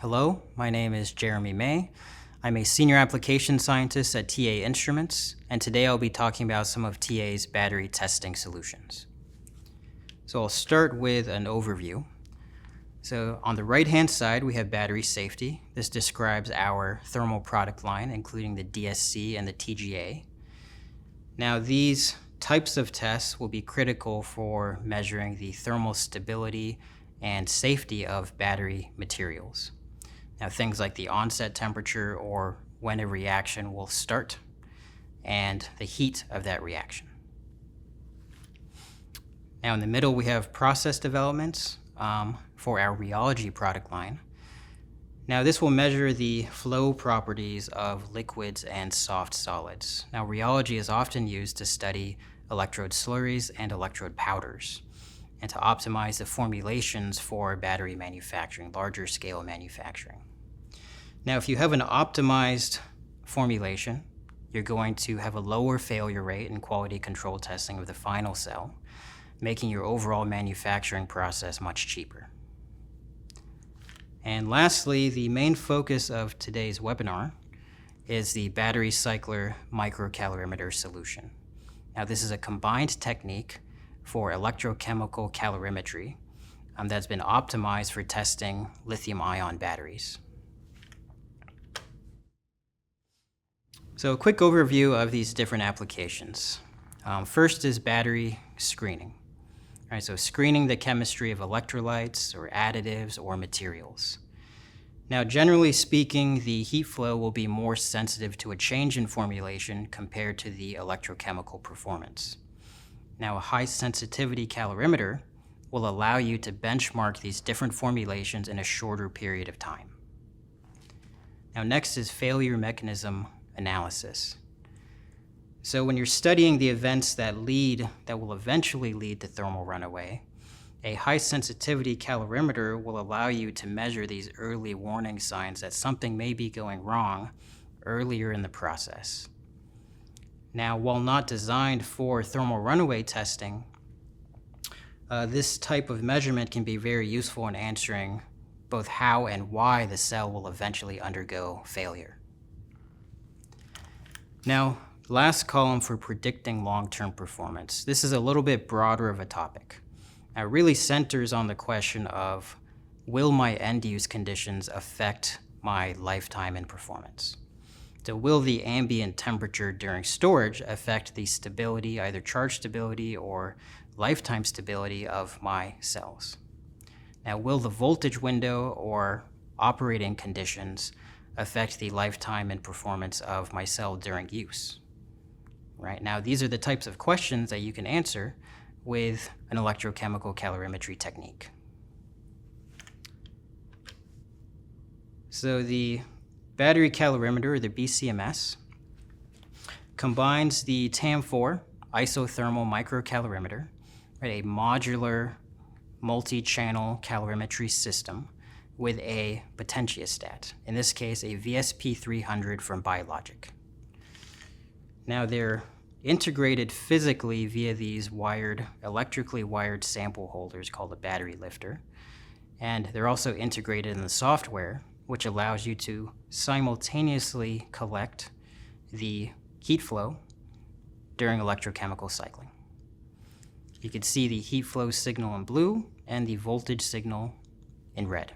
Hello, my name is Jeremy May. I'm a senior application scientist at TA Instruments, and today I'll be talking about some of TA's battery testing solutions. So I'll start with an overview. So on the right-hand side, we have battery safety. This describes our thermal product line, including the DSC and the TGA. Now, these types of tests will be critical for measuring the thermal stability and safety of battery materials. Now, things like the onset temperature or when a reaction will start and the heat of that reaction. Now, in the middle, we have process developments for our rheology product line. Now, this will measure the flow properties of liquids and soft solids. Now, rheology is often used to study electrode slurries and electrode powders and to optimize the formulations for battery manufacturing, larger scale manufacturing. Now, if you have an optimized formulation, you're going to have a lower failure rate in quality control testing of the final cell, making your overall manufacturing process much cheaper. And lastly, the main focus of today's webinar is the Battery Cycler Microcalorimeter Solution. Now, this is a combined technique for electrochemical calorimetry that's been optimized for testing lithium-ion batteries. So a quick overview of these different applications. First is battery screening. All right, so screening the chemistry of electrolytes or additives or materials. Now, generally speaking, the heat flow will be more sensitive to a change in formulation compared to the electrochemical performance. Now, a high sensitivity calorimeter will allow you to benchmark these different formulations in a shorter period of time. Now, next is failure mechanism analysis. So when you're studying the events that will eventually lead to thermal runaway, a high sensitivity calorimeter will allow you to measure these early warning signs that something may be going wrong earlier in the process. Now, while not designed for thermal runaway testing, this type of measurement can be very useful in answering both how and why the cell will eventually undergo failure. Now, last column for predicting long-term performance. This is a little bit broader of a topic. It really centers on the question of, will my end-use conditions affect my lifetime and performance? So will the ambient temperature during storage affect the stability, either charge stability or lifetime stability of my cells? Now, will the voltage window or operating conditions affect the lifetime and performance of my cell during use? Right now, these are the types of questions that you can answer with an electrochemical calorimetry technique. So the battery calorimeter, or the BCMS, combines the TAM4 isothermal microcalorimeter, right, a modular multi-channel calorimetry system with a potentiostat, in this case a VSP300 from Biologic. Now, they're integrated physically via these electrically wired sample holders called a battery lifter, and they're also integrated in the software, which allows you to simultaneously collect the heat flow during electrochemical cycling. You can see the heat flow signal in blue and the voltage signal in red.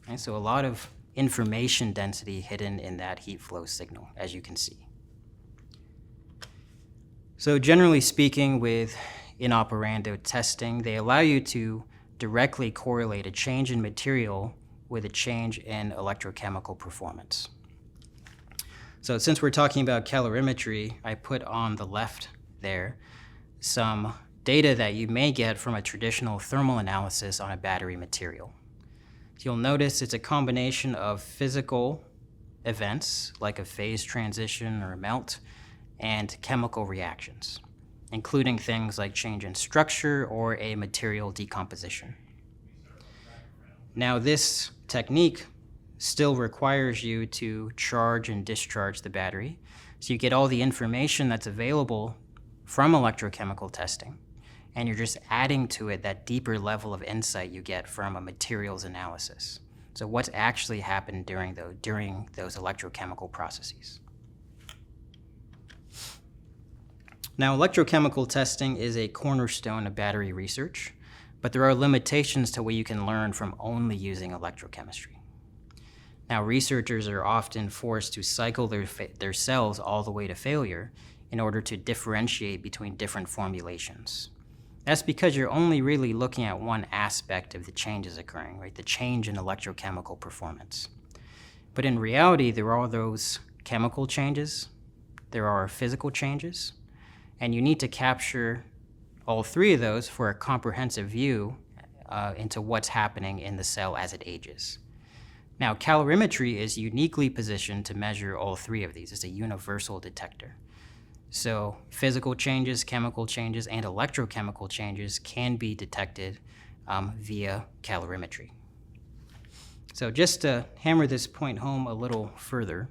And so a lot of information density hidden in that heat flow signal, as you can see. So generally speaking, with in-operando testing, they allow you to directly correlate a change in material with a change in electrochemical performance. So since we're talking about calorimetry, I put on the left there some data that you may get from a traditional thermal analysis on a battery material. You'll notice it's a combination of physical events, like a phase transition or a melt, and chemical reactions, including things like change in structure or a material decomposition. Now, this technique still requires you to charge and discharge the battery, so you get all the information that's available from electrochemical testing, and you're just adding to it that deeper level of insight you get from a materials analysis. So what's actually happened during those electrochemical processes. Now, electrochemical testing is a cornerstone of battery research, but there are limitations to what you can learn from only using electrochemistry. Now, researchers are often forced to cycle their cells all the way to failure in order to differentiate between different formulations. That's because you're only really looking at one aspect of the changes occurring, right? The change in electrochemical performance. But in reality, there are those chemical changes, there are physical changes, and you need to capture all three of those for a comprehensive view into what's happening in the cell as it ages. Now, calorimetry is uniquely positioned to measure all three of these. It's a universal detector. So physical changes, chemical changes, and electrochemical changes can be detected via calorimetry. So just to hammer this point home a little further,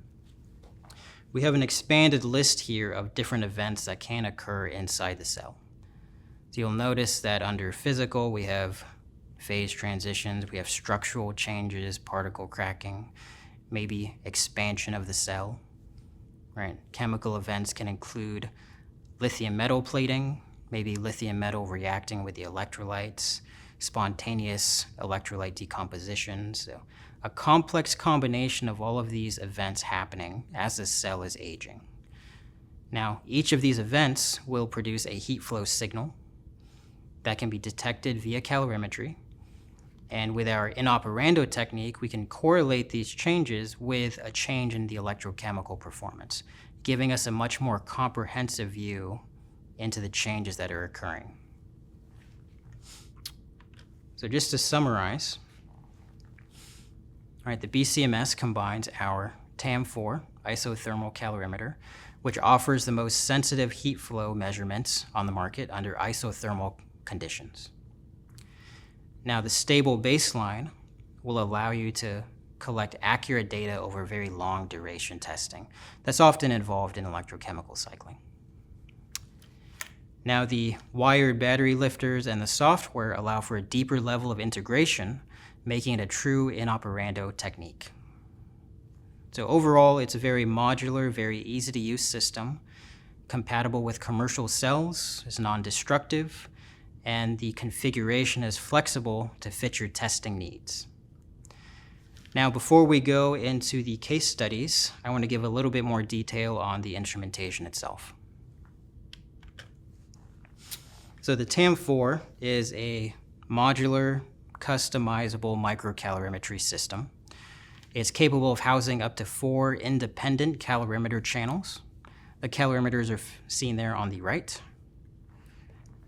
we have an expanded list here of different events that can occur inside the cell. So you'll notice that under physical, we have phase transitions, we have structural changes, particle cracking, maybe expansion of the cell, right? Chemical events can include lithium metal plating, maybe lithium metal reacting with the electrolytes, spontaneous electrolyte decomposition. So a complex combination of all of these events happening as the cell is aging. Now, each of these events will produce a heat flow signal that can be detected via calorimetry. And with our in-operando technique, we can correlate these changes with a change in the electrochemical performance, giving us a much more comprehensive view into the changes that are occurring. So just to summarize, all right, the BCMS combines our TAM4 isothermal calorimeter, which offers the most sensitive heat flow measurements on the market under isothermal conditions. Now, the stable baseline will allow you to collect accurate data over very long duration testing. That's often involved in electrochemical cycling. Now, the wired battery lifters and the software allow for a deeper level of integration, making it a true in-operando technique. So overall, it's a very modular, very easy-to-use system, compatible with commercial cells, is non-destructive, and the configuration is flexible to fit your testing needs. Now, before we go into the case studies, I want to give a little bit more detail on the instrumentation itself. So the TAM4 is a modular, customizable microcalorimetry system. It's capable of housing up to 4 independent calorimeter channels. The calorimeters are seen there on the right.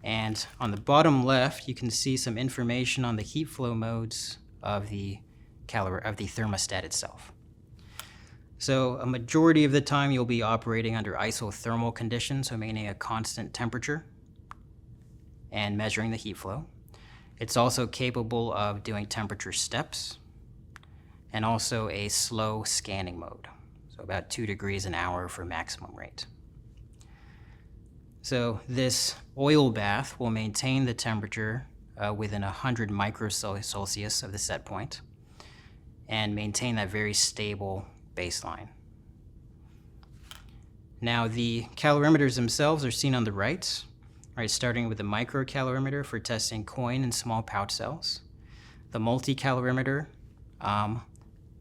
And on the bottom left, you can see some information on the heat flow modes of the thermostat itself. So a majority of the time you'll be operating under isothermal conditions, so meaning a constant temperature and measuring the heat flow. It's also capable of doing temperature steps and also a slow scanning mode, so about 2 degrees an hour for maximum rate. So this oil bath will maintain the temperature within 100 microcelsius of the set point and maintain that very stable baseline. Now, the calorimeters themselves are seen on the right, starting with the microcalorimeter for testing coin and small pouch cells. The multi-calorimeter,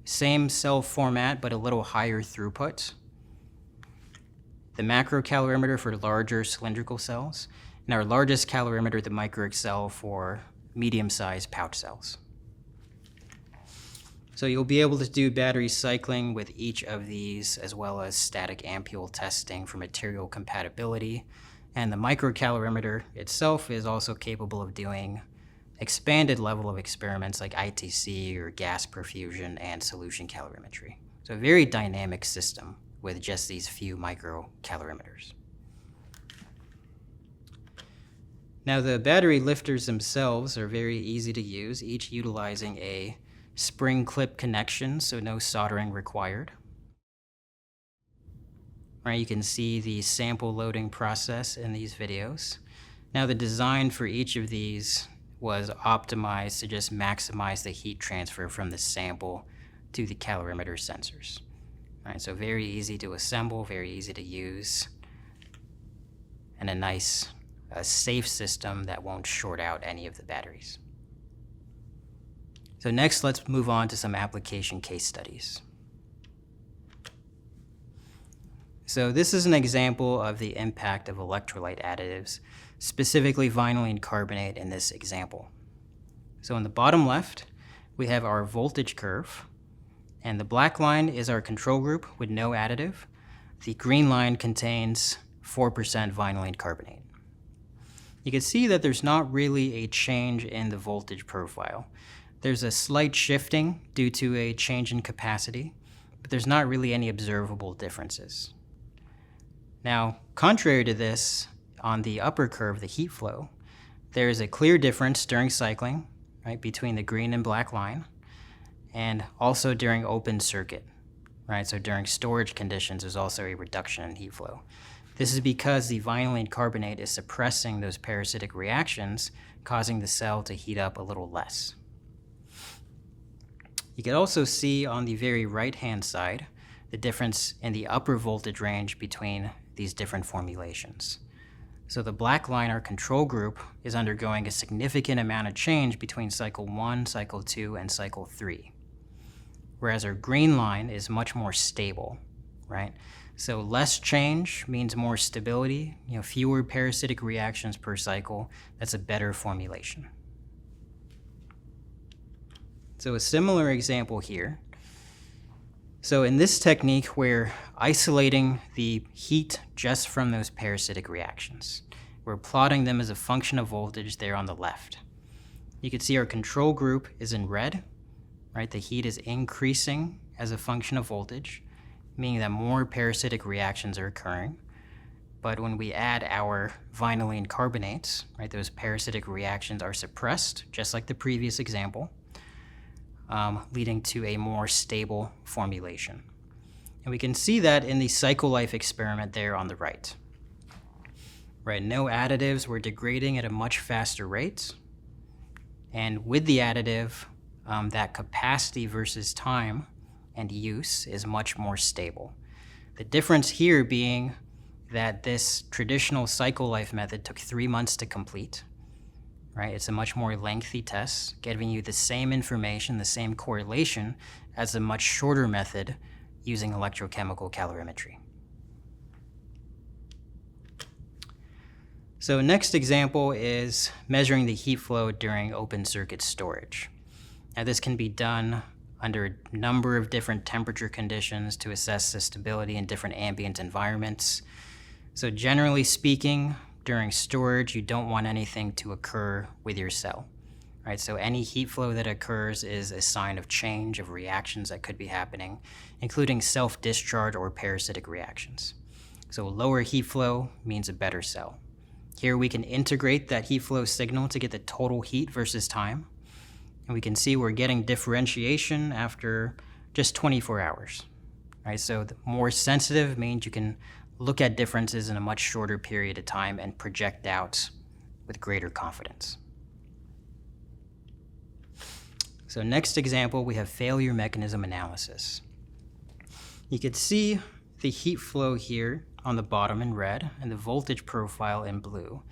same cell format but a little higher throughput. The macrocalorimeter for larger cylindrical cells, and our largest calorimeter, the MicroXL, for medium-sized pouch cells. So you'll be able to do battery cycling with each of these, as well as static ampule testing for material compatibility. And the microcalorimeter itself is also capable of doing expanded level of experiments like ITC or gas perfusion and solution calorimetry. So a very dynamic system with just these few microcalorimeters. Now, the battery lifters themselves are very easy to use, each utilizing a spring clip connection, so no soldering required. You can see the sample loading process in these videos. Now, the design for each of these was optimized to just maximize the heat transfer from the sample to the calorimeter sensors. All right, so very easy to assemble, very easy to use, and a safe system that won't short out any of the batteries. So next, let's move on to some application case studies. So this is an example of the impact of electrolyte additives, specifically vinylene carbonate in this example. So in the bottom left, we have our voltage curve, and the black line is our control group with no additive. The green line contains 4% vinylene carbonate. You can see that there's not really a change in the voltage profile. There's a slight shifting due to a change in capacity, but there's not really any observable differences. Now, contrary to this, on the upper curve, the heat flow, there is a clear difference during cycling, right, between the green and black line, and also during open circuit, right? So during storage conditions, there's also a reduction in heat flow. This is because the vinylene carbonate is suppressing those parasitic reactions, causing the cell to heat up a little less. You can also see on the very right-hand side the difference in the upper voltage range between these different formulations. So the black line, our control group, is undergoing a significant amount of change between cycle 1, cycle 2, and cycle 3. Whereas our green line is much more stable, right? So less change means more stability, fewer parasitic reactions per cycle. That's a better formulation. So a similar example here. So in this technique, we're isolating the heat just from those parasitic reactions. We're plotting them as a function of voltage there on the left. You can see our control group is in red, right? The heat is increasing as a function of voltage, meaning that more parasitic reactions are occurring. But when we add our vinylene carbonates, right, those parasitic reactions are suppressed, just like the previous example, leading to a more stable formulation. And we can see that in the cycle life experiment there on the right. Right, no additives were degrading at a much faster rate. And with the additive, that capacity versus time and use is much more stable. The difference here being that this traditional cycle life method took 3 months to complete. Right? It's a much more lengthy test, giving you the same information, the same correlation as a much shorter method using electrochemical calorimetry. So next example is measuring the heat flow during open circuit storage. Now this can be done under a number of different temperature conditions to assess the stability in different ambient environments. So generally speaking, during storage, you don't want anything to occur with your cell, right? So any heat flow that occurs is a sign of change, of reactions that could be happening, including self-discharge or parasitic reactions. So lower heat flow means a better cell. Here we can integrate that heat flow signal to get the total heat versus time. And we can see we're getting differentiation after just 24 hours, right? So the more sensitive means you can look at differences in a much shorter period of time and project out with greater confidence. So next example, we have failure mechanism analysis. You can see the heat flow here on the bottom in red and the voltage profile in blue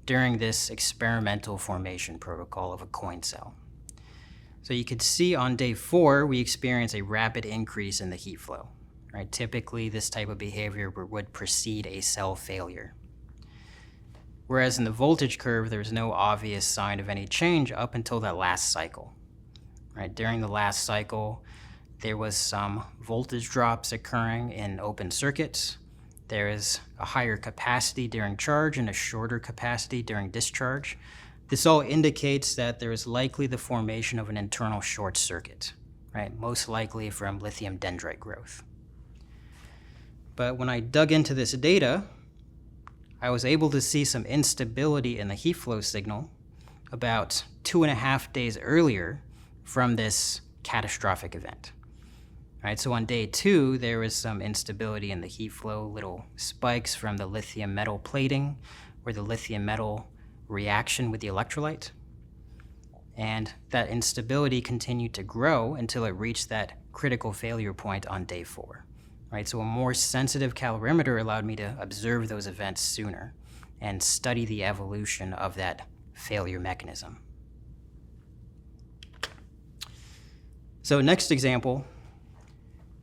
during this experimental formation protocol of a coin cell. So you could see on day 4, we experience a rapid increase in the heat flow. Right? Typically, this type of behavior would precede a cell failure. Whereas in the voltage curve, there's no obvious sign of any change up until that last cycle. Right? During the last cycle, there was some voltage drops occurring in open circuits. There is a higher capacity during charge and a shorter capacity during discharge. This all indicates that there is likely the formation of an internal short circuit, right? Most likely from lithium dendrite growth. But when I dug into this data, I was able to see some instability in the heat flow signal about 2.5 days earlier from this catastrophic event. Right, so on day 2, there was some instability in the heat flow, little spikes from the lithium metal plating or the lithium metal reaction with the electrolyte. And that instability continued to grow until it reached that critical failure point on day 4. Right? So a more sensitive calorimeter allowed me to observe those events sooner and study the evolution of that failure mechanism. So next example,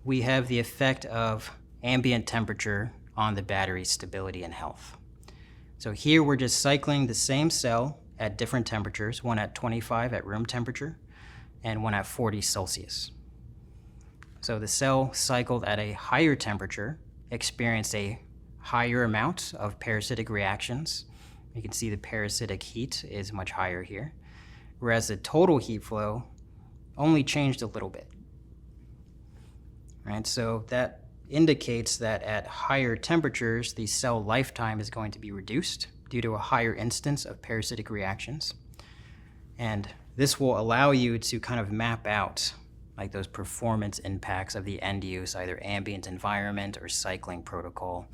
we have the effect of ambient temperature on the battery's stability and health. So here we're just cycling the same cell at different temperatures, one at 25 at room temperature and one at 40 Celsius. So the cell cycled at a higher temperature experienced a higher amount of parasitic reactions. You can see the parasitic heat is much higher here, whereas the total heat flow only changed a little bit. Right, so that indicates that at higher temperatures, the cell lifetime is going to be reduced due to a higher instance of parasitic reactions. And this will allow you to kind of map out like those performance impacts of the end use, either ambient environment or cycling protocol,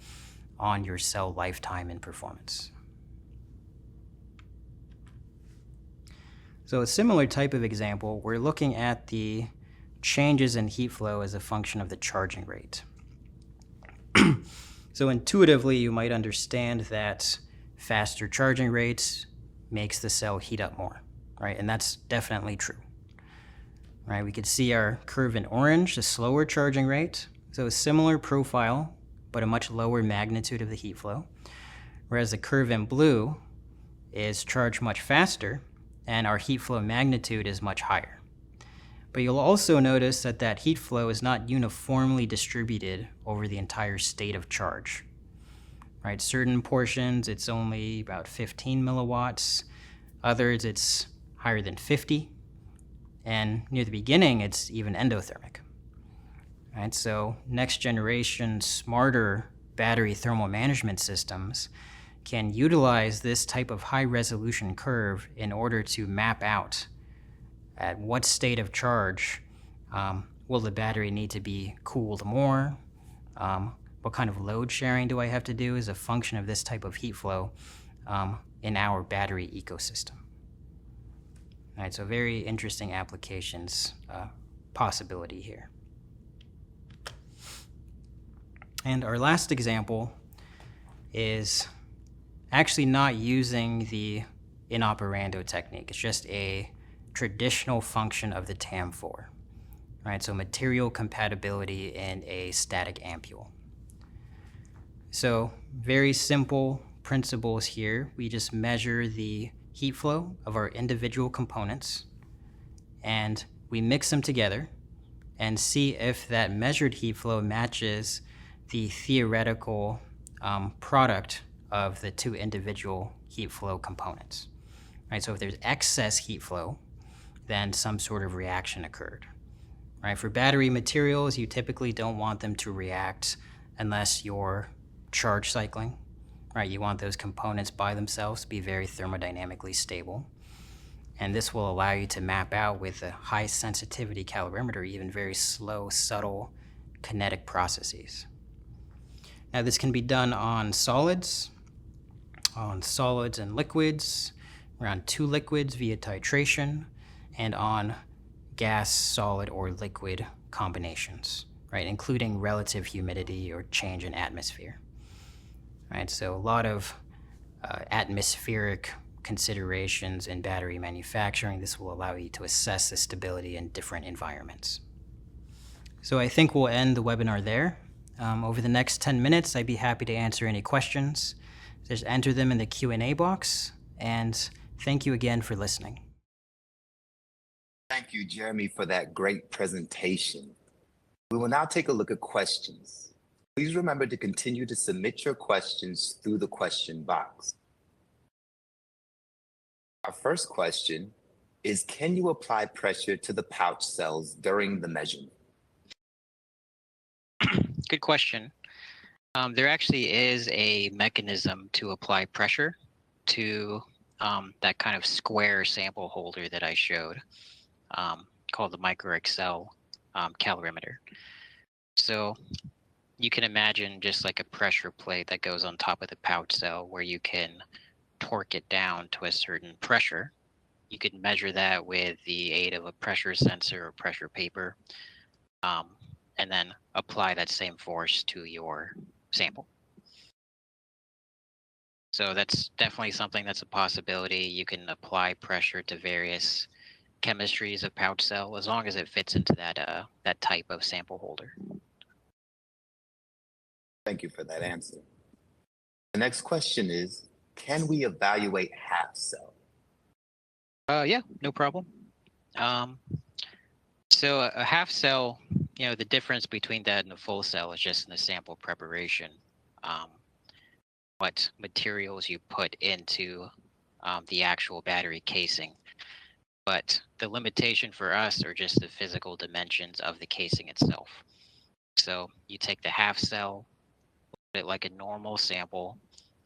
on your cell lifetime and performance. So a similar type of example, we're looking at the changes in heat flow as a function of the charging rate. So intuitively, you might understand that faster charging rates makes the cell heat up more, right? And that's definitely true, right? We could see our curve in orange, the slower charging rate. So a similar profile, but a much lower magnitude of the heat flow. Whereas the curve in blue is charged much faster, and our heat flow magnitude is much higher. But you'll also notice that that heat flow is not uniformly distributed over the entire state of charge. Right? Certain portions, it's only about 15 milliwatts. Others, it's higher than 50. And near the beginning, it's even endothermic. Right? So next generation smarter battery thermal management systems can utilize this type of high resolution curve in order to map out at what state of charge will the battery need to be cooled more? What kind of load sharing do I have to do as a function of this type of heat flow in our battery ecosystem? All right, so very interesting applications possibility here. And our last example is actually not using the in-operando technique. It's just a traditional function of the TAM4, right? So material compatibility in a static ampule. So very simple principles here. We just measure the heat flow of our individual components, and we mix them together and see if that measured heat flow matches the theoretical product of the two individual heat flow components. Right? So if there's excess heat flow, then some sort of reaction occurred. Right? For battery materials, you typically don't want them to react unless you're charge cycling. Right? You want those components by themselves to be very thermodynamically stable. And this will allow you to map out with a high sensitivity calorimeter even very slow, subtle kinetic processes. Now this can be done on solids and liquids, around 2 liquids via titration, and on gas, solid, or liquid combinations, right, including relative humidity or change in atmosphere. Right, so a lot of atmospheric considerations in battery manufacturing. This will allow you to assess the stability in different environments. So I think we'll end the webinar there. Over the next 10 minutes, I'd be happy to answer any questions. Just enter them in the Q&A box, and thank you again for listening. Thank you, Jeremy, for that great presentation. We will now take a look at questions. Please remember to continue to submit your questions through the question box. Our first question is, can you apply pressure to the pouch cells during the measurement? Good question. There actually is a mechanism to apply pressure to that kind of square sample holder that I showed, called the MicroExcel calorimeter. So you can imagine just like a pressure plate that goes on top of the pouch cell where you can torque it down to a certain pressure you could measure that with the aid of a pressure sensor or pressure paper, and then apply that same force to your sample. So that's definitely something that's a possibility. You can apply pressure to various chemistries of pouch cell as long as it fits into that type of sample holder. Thank you for that answer. The next question is, can we evaluate half cell? Yeah, no problem. So a half cell, the difference between that and a full cell is just in the sample preparation, what materials you put into the actual battery casing. But the limitation for us are just the physical dimensions of the casing itself. So you take the half cell, put it like a normal sample,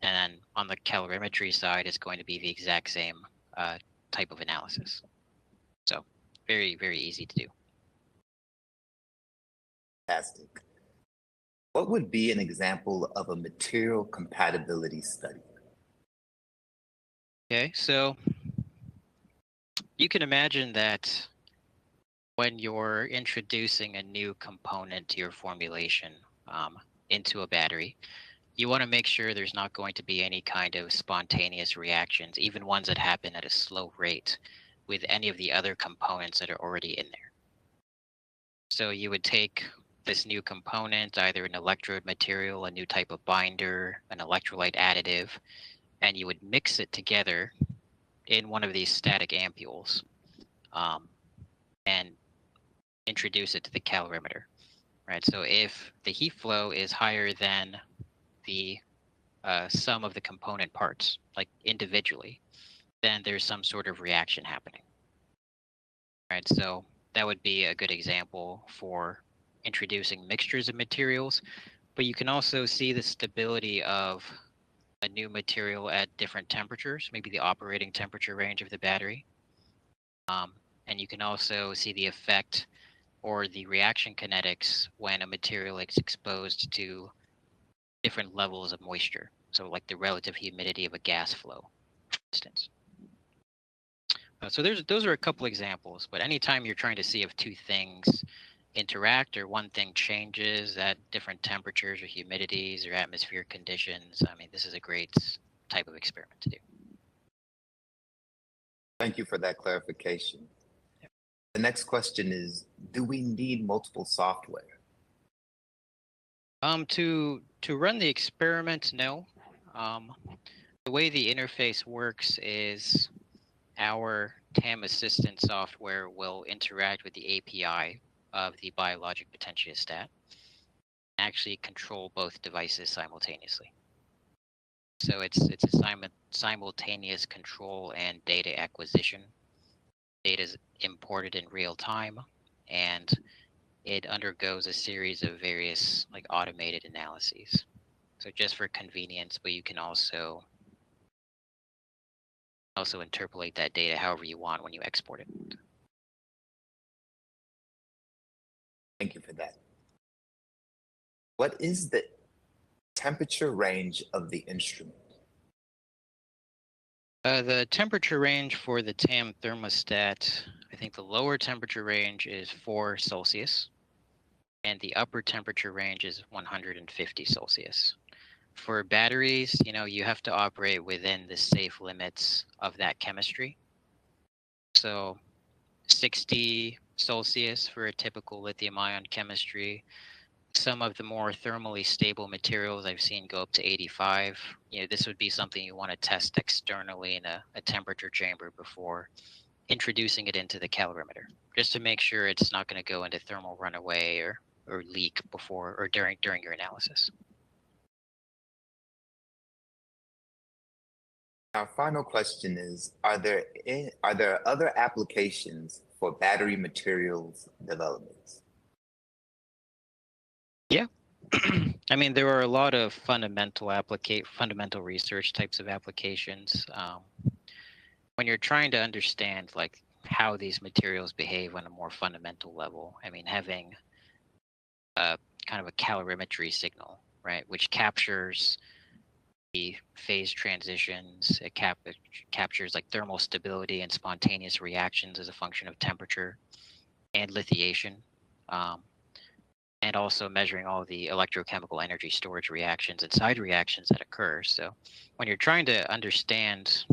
and then on the calorimetry side, it's going to be the exact same type of analysis. So very, very easy to do. Fantastic. What would be an example of a material compatibility study? Okay, so you can imagine that when you're introducing a new component to your formulation into a battery, you want to make sure there's not going to be any kind of spontaneous reactions, even ones that happen at a slow rate, with any of the other components that are already in there. So you would take this new component, either an electrode material, a new type of binder, an electrolyte additive, and you would mix it together in one of these static ampules and introduce it to the calorimeter, right? So if the heat flow is higher than the sum of the component parts, like individually, then there's some sort of reaction happening, right? So that would be a good example for introducing mixtures of materials, but you can also see the stability of a new material at different temperatures, maybe the operating temperature range of the battery. And you can also see the effect or the reaction kinetics when a material is exposed to different levels of moisture. So like the relative humidity of a gas flow, for instance. So those are a couple examples, but anytime you're trying to see if two things interact or one thing changes at different temperatures or humidities or atmospheric conditions, I mean, this is a great type of experiment to do. Thank you for that clarification. The next question is, do we need multiple software? To run the experiment, no. The way the interface works is our TAM assistant software will interact with the API of the biologic potentiostat and actually control both devices simultaneously. So it's a simultaneous control and data acquisition. Data is imported in real time, and it undergoes a series of various like automated analyses. So just for convenience, but you can also interpolate that data however you want when you export it. Thank you for that. What is the temperature range of the instrument? The temperature range for the TAM thermostat, I think the lower temperature range is 4 Celsius, and the upper temperature range is 150 Celsius. For batteries, you have to operate within the safe limits of that chemistry. So 60 Celsius for a typical lithium-ion chemistry. Some of the more thermally stable materials I've seen go up to 85. This would be something you want to test externally in a temperature chamber before introducing it into the calorimeter, just to make sure it's not going to go into thermal runaway or leak before or during your analysis. Our final question is, are there other applications for battery materials developments? Yeah. I mean, there are a lot of fundamental research types of applications. When you're trying to understand like how these materials behave on a more fundamental level, I mean, having a kind of a calorimetry signal, right, which captures the phase transitions. It captures like thermal stability and spontaneous reactions as a function of temperature and lithiation, and also measuring all the electrochemical energy storage reactions and side reactions that occur. So when you're trying to understand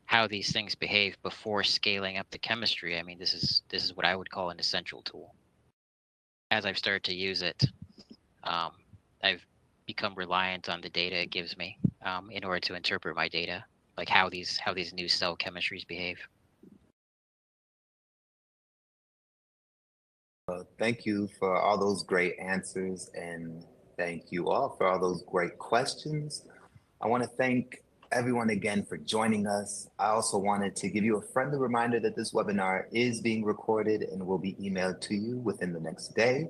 how these things behave before scaling up the chemistry, I mean, this is what I would call an essential tool. As I've started to use it, I've become reliant on the data it gives me in order to interpret my data, like how these new cell chemistries behave. Thank you for all those great answers, and thank you all for all those great questions. I want to thank everyone again for joining us. I also wanted to give you a friendly reminder that this webinar is being recorded and will be emailed to you within the next day.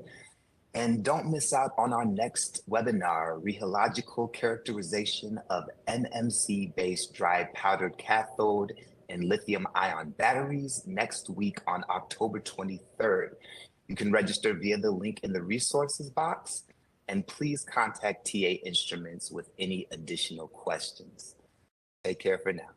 And don't miss out on our next webinar, Rheological Characterization of NMC-based dry powdered cathode and lithium-ion batteries, next week on October 23rd. You can register via the link in the resources box, and please contact TA Instruments with any additional questions. Take care for now.